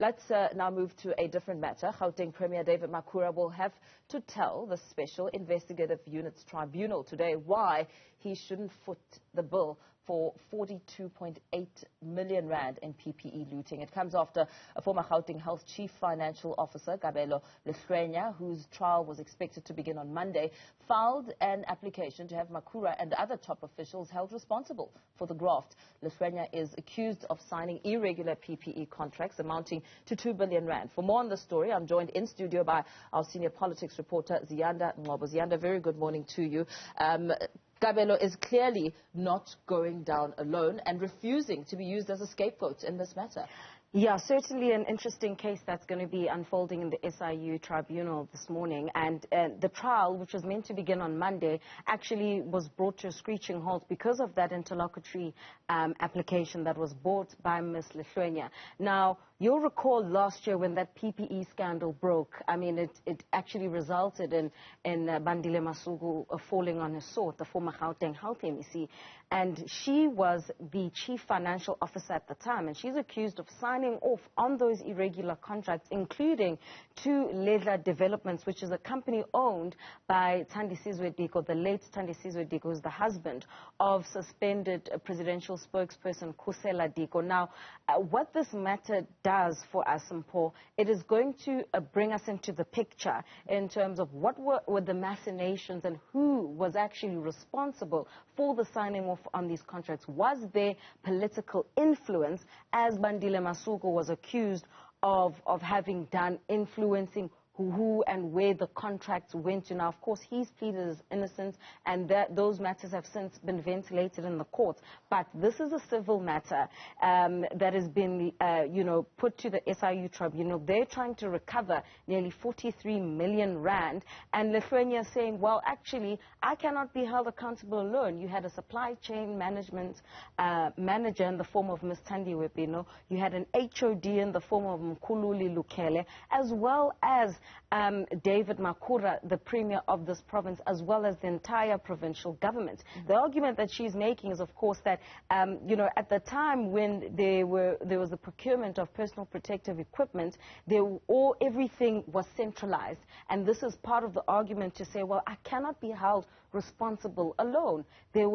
Let's now move to a different matter. Gauteng Premier David Makhura will have to tell the Special Investigative Units Tribunal today why he shouldn't foot the bill for 42.8 million rand in PPE looting. It comes after a former Gauteng Health Chief Financial Officer, Kabelo, Lehloenya, whose trial was expected to begin on Monday, filed an application to have Makhura and other top officials held responsible for the graft. Lehloenya is accused of signing irregular PPE contracts amounting to 2 billion rand. For more on the story, I'm joined in studio by our senior politics reporter, Ziyanda Ngcobo. Ziyanda, very good morning to you. Kabelo is clearly not going down alone and refusing to be used as a scapegoat in this matter. Yeah, certainly an interesting case that's going to be unfolding in the SIU Tribunal this morning. And the trial, which was meant to begin on Monday, actually was brought to a screeching halt because of that interlocutory application that was brought by Ms. Lehloenya. Now, you'll recall last year when that PPE scandal broke, I mean, it actually resulted in Bandile Masuku falling on his sword, the former Gauteng Health MEC. And she was the chief financial officer at the time, and she's accused of signing off on those irregular contracts, including to Ledla Developments, which is a company owned by Thandi Sizwe-Diko, the late Thandi Sizwe-Diko, who's the husband of suspended presidential spokesperson Khusela Diko. Now, what this matter does for us, Mpho, it is going to bring us into the picture in terms of what were the machinations and who was actually responsible for the signing off on these contracts. Was there political influence, as Bandile Masuku was accused of having done, influencing who and where the contracts went to? Now, of course, he's pleaded his innocence, and those matters have since been ventilated in the court. But this is a civil matter that has been, put to the SIU Tribunal. They're trying to recover nearly 43 million rand, and Lehloenya is saying, well, actually, I cannot be held accountable alone. You had a supply chain management manager in the form of Ms. Thandi Webino. You had an HOD in the form of Mkhululi Lukele, as well as David Makhura, the Premier of this province, as well as the entire provincial government. The argument that she's making is, of course, that, at the time when there was the procurement of personal protective equipment, everything was centralized. And this is part of the argument to say, well, I cannot be held responsible alone. There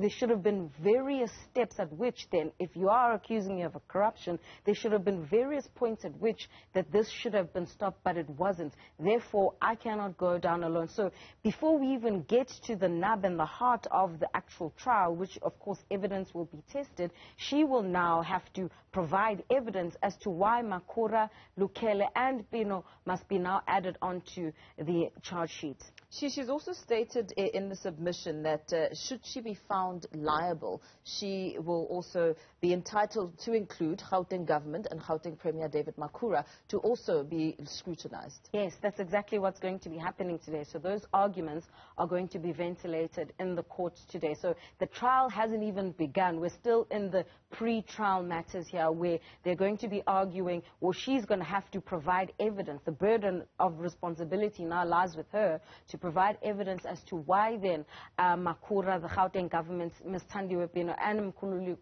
should have been various steps at which then, if you are accusing me of a corruption, there should have been various points at which that this should have been stopped, but it wasn't. Therefore, I cannot go down alone. So before we even get to the nub and the heart of the actual trial, which of course evidence will be tested, she will now have to provide evidence as to why Makhura, Lukele and Bino must be now added onto the charge sheet. She's also stated in the submission that should she be found liable, she will also be entitled to include Gauteng government and Gauteng Premier David Makhura to also be scrutinized. Yes, that's exactly what's going to be happening today. So those arguments are going to be ventilated in the court today. So the trial hasn't even begun. We're still in the pre-trial matters here, where they're going to be arguing, well, she's going to have to provide evidence. The burden of responsibility now lies with her to provide evidence as to why then Makhura, the Gauteng government, Ms. Thandi Webino and Mkhululi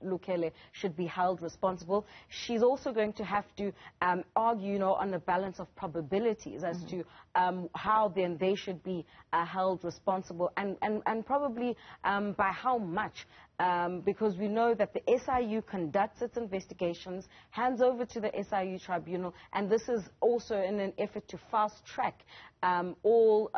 Lukele should be held responsible. She's also going to have to argue, on the balance of probabilities as to how then they should be held responsible and probably by how much. Because we know that the SIU conducts its investigations, hands over to the SIU Tribunal, and this is also in an effort to fast-track all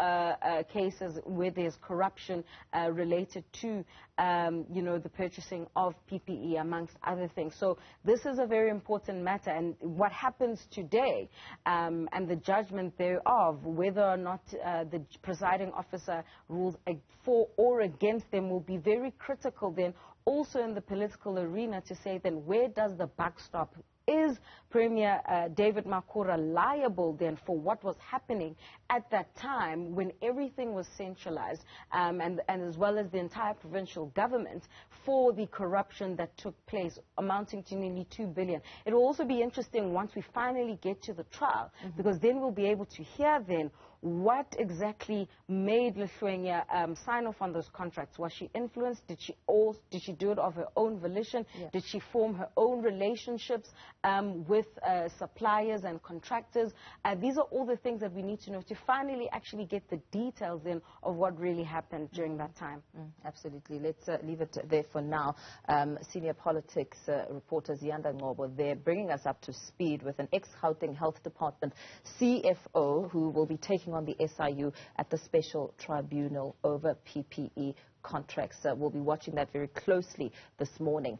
cases where there's corruption related to, the purchasing of PPE, amongst other things. So this is a very important matter, and what happens today and the judgment thereof, whether or not the presiding officer rules for or against them, will be very critical then also in the political arena to say then where does the buck stop? Is Premier David Makhura liable then for what was happening at that time when everything was centralized and as well as the entire provincial government for the corruption that took place amounting to nearly 2 billion? It will also be interesting once we finally get to the trial, because then we'll be able to hear then what exactly made Lehloenya sign off on those contracts. Was she influenced? Did she do it of her own volition? Yeah. Did she form her own relationships with suppliers and contractors. These are all the things that we need to know to finally actually get the details in of what really happened during that time. Absolutely. Let's leave it there for now. Senior politics reporter Ziyanda Ngcobo there, bringing us up to speed with an ex-Gauteng Health Department CFO who will be taking on the SIU at the Special Tribunal over PPE contracts. We'll be watching that very closely this morning.